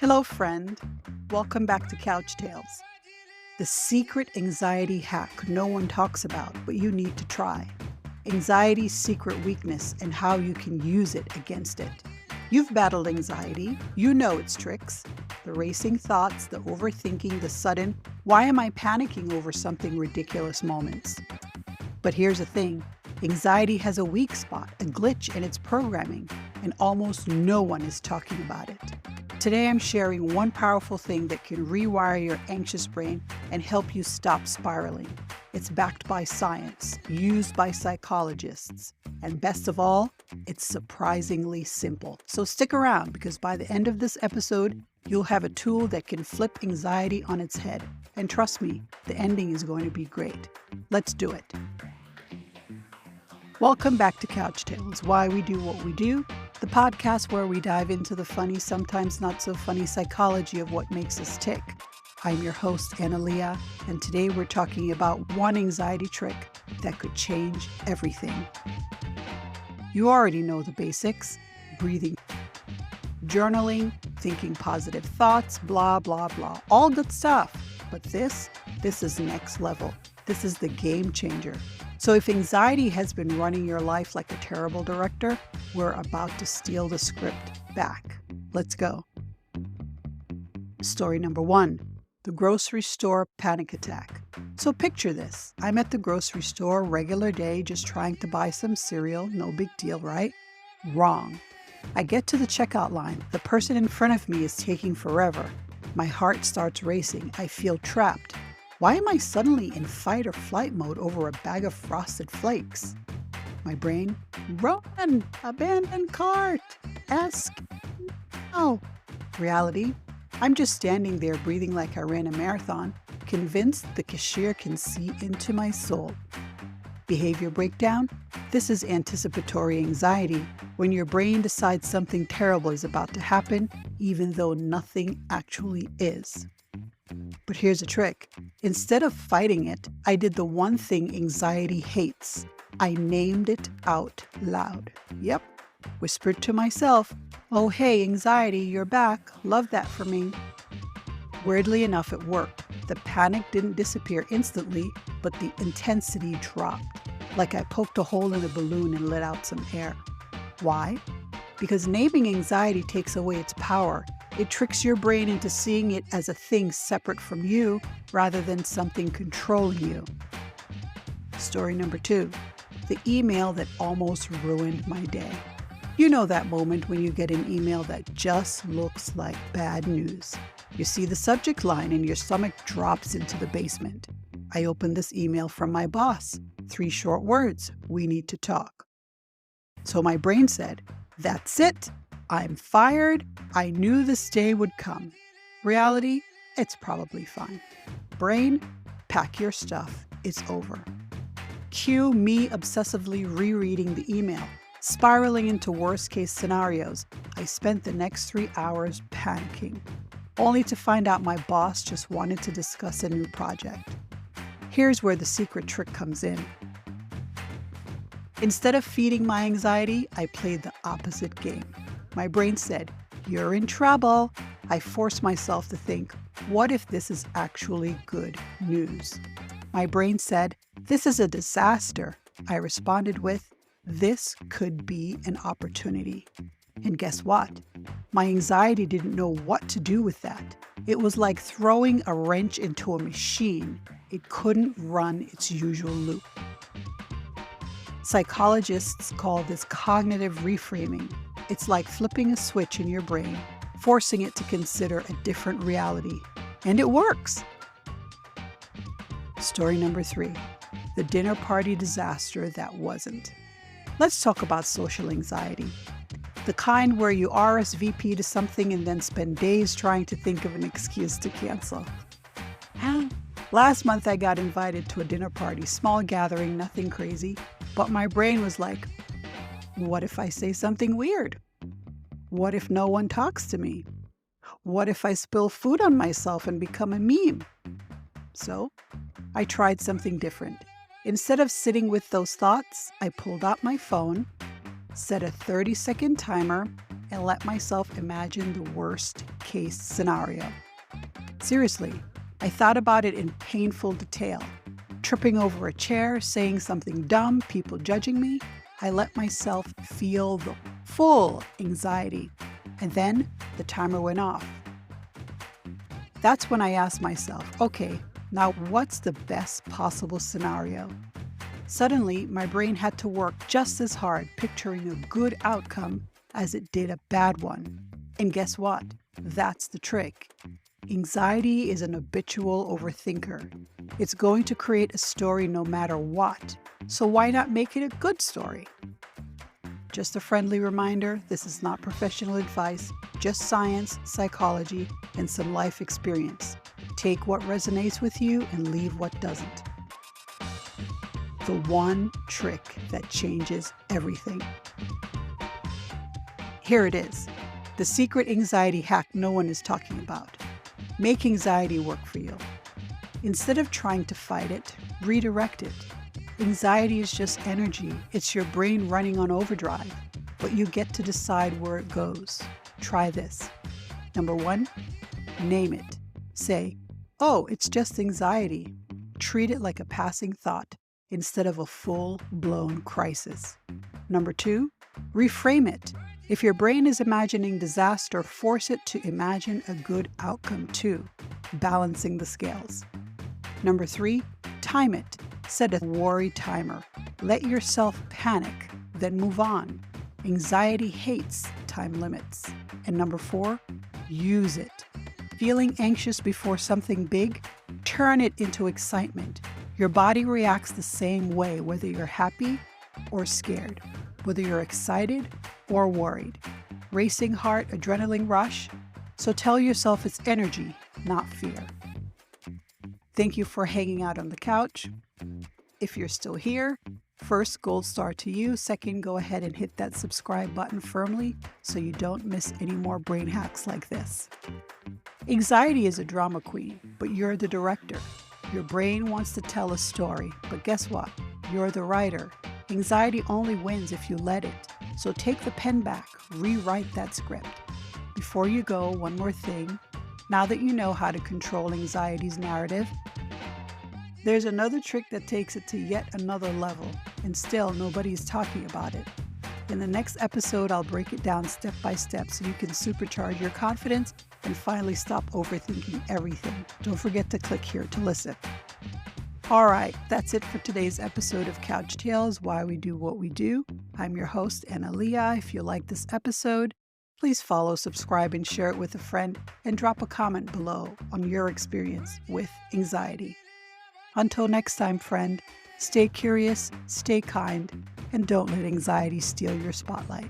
Hello, friend. Welcome back to Couch Tales, the secret anxiety hack no one talks about, but you need to try. Anxiety's secret weakness and how you can use it against it. You've battled anxiety. You know its tricks. The racing thoughts, the overthinking, the sudden, why am I panicking over something ridiculous moments? But here's the thing. Anxiety has a weak spot, a glitch in its programming, and almost no one is talking about it. Today I'm sharing one powerful thing that can rewire your anxious brain and help you stop spiraling. It's backed by science, used by psychologists, and best of all, it's surprisingly simple. So stick around because by the end of this episode, you'll have a tool that can flip anxiety on its head. And trust me, the ending is going to be great. Let's do it. Welcome back to Couch Tales, Why We Do What We Do, the podcast where we dive into the funny, sometimes not so funny psychology of what makes us tick. I'm your host, Analia, and today we're talking about one anxiety trick that could change everything. You already know the basics: breathing, journaling, thinking positive thoughts, blah, blah, blah. All good stuff. But this is next level. This is the game changer. So if anxiety has been running your life like a terrible director, we're about to steal the script back. Let's go. Story number 1, the grocery store panic attack. So picture this. I'm at the grocery store, regular day, just trying to buy some cereal. No big deal, right? Wrong. I get to the checkout line. The person in front of me is taking forever. My heart starts racing. I feel trapped. Why am I suddenly in fight or flight mode over a bag of Frosted Flakes? My brain, run, abandon cart, ask no. Reality, I'm just standing there breathing like I ran a marathon, convinced the cashier can see into my soul. Behavior breakdown, this is anticipatory anxiety, when your brain decides something terrible is about to happen, even though nothing actually is. But here's a trick. Instead of fighting it, I did the one thing anxiety hates. I named it out loud. Yep. Whispered to myself, "Oh, hey, anxiety, you're back. Love that for me." Weirdly enough, it worked. The panic didn't disappear instantly, but the intensity dropped. Like I poked a hole in a balloon and let out some air. Why? Because naming anxiety takes away its power. It tricks your brain into seeing it as a thing separate from you rather than something controlling you. Story number 2, the email that almost ruined my day. You know that moment when you get an email that just looks like bad news. You see the subject line and your stomach drops into the basement. I opened this email from my boss. 3 short words: we need to talk. So my brain said, that's it. I'm fired. I knew this day would come. Reality, it's probably fine. Brain, pack your stuff. It's over. Cue me obsessively rereading the email, spiraling into worst-case scenarios. I spent the next 3 hours panicking, only to find out my boss just wanted to discuss a new project. Here's where the secret trick comes in. Instead of feeding my anxiety, I played the opposite game. My brain said, "You're in trouble." I forced myself to think, what if this is actually good news? My brain said, "This is a disaster." I responded with, "This could be an opportunity." And guess what? My anxiety didn't know what to do with that. It was like throwing a wrench into a machine. It couldn't run its usual loop. Psychologists call this cognitive reframing. It's like flipping a switch in your brain, forcing it to consider a different reality. And it works. Story number 3, the dinner party disaster that wasn't. Let's talk about social anxiety. The kind where you RSVP to something and then spend days trying to think of an excuse to cancel. Last month I got invited to a dinner party, small gathering, nothing crazy. But my brain was like, what if I say something weird? What if no one talks to me? What if I spill food on myself and become a meme? So I tried something different. Instead of sitting with those thoughts, I pulled out my phone, set a 30-second timer, and let myself imagine the worst case scenario. Seriously, I thought about it in painful detail. Tripping over a chair, saying something dumb, people judging me. I let myself feel the full anxiety. And then the timer went off. That's when I asked myself, okay, now what's the best possible scenario? Suddenly, my brain had to work just as hard picturing a good outcome as it did a bad one. And guess what? That's the trick. Anxiety is an habitual overthinker. It's going to create a story no matter what. So why not make it a good story? Just a friendly reminder, this is not professional advice, just science, psychology, and some life experience. Take what resonates with you and leave what doesn't. The one trick that changes everything. Here it is, the secret anxiety hack no one is talking about. Make anxiety work for you. Instead of trying to fight it, redirect it. Anxiety is just energy. It's your brain running on overdrive, but you get to decide where it goes. Try this. Number 1, name it. Say, oh, it's just anxiety. Treat it like a passing thought instead of a full-blown crisis. Number 2, reframe it. If your brain is imagining disaster, force it to imagine a good outcome too, balancing the scales. Number 3, time it. Set a worry timer. Let yourself panic, then move on. Anxiety hates time limits. And number 4, use it. Feeling anxious before something big? Turn it into excitement. Your body reacts the same way, whether you're happy or scared, whether you're excited or worried. Racing heart, adrenaline rush? So tell yourself it's energy, not fear. Thank you for hanging out on the couch. If you're still here, first, gold star to you. Second, go ahead and hit that subscribe button firmly so you don't miss any more brain hacks like this. Anxiety is a drama queen, but you're the director. Your brain wants to tell a story, but guess what? You're the writer. Anxiety only wins if you let it. So take the pen back, rewrite that script. Before you go, one more thing. Now that you know how to control anxiety's narrative, there's another trick that takes it to yet another level, and still nobody's talking about it. In the next episode, I'll break it down step by step so you can supercharge your confidence and finally stop overthinking everything. Don't forget to click here to listen. All right, that's it for today's episode of Couch Tales, Why We Do What We Do. I'm your host, Anna Leah. If you like this episode, please follow, subscribe, and share it with a friend, and drop a comment below on your experience with anxiety. Until next time, friend, stay curious, stay kind, and don't let anxiety steal your spotlight.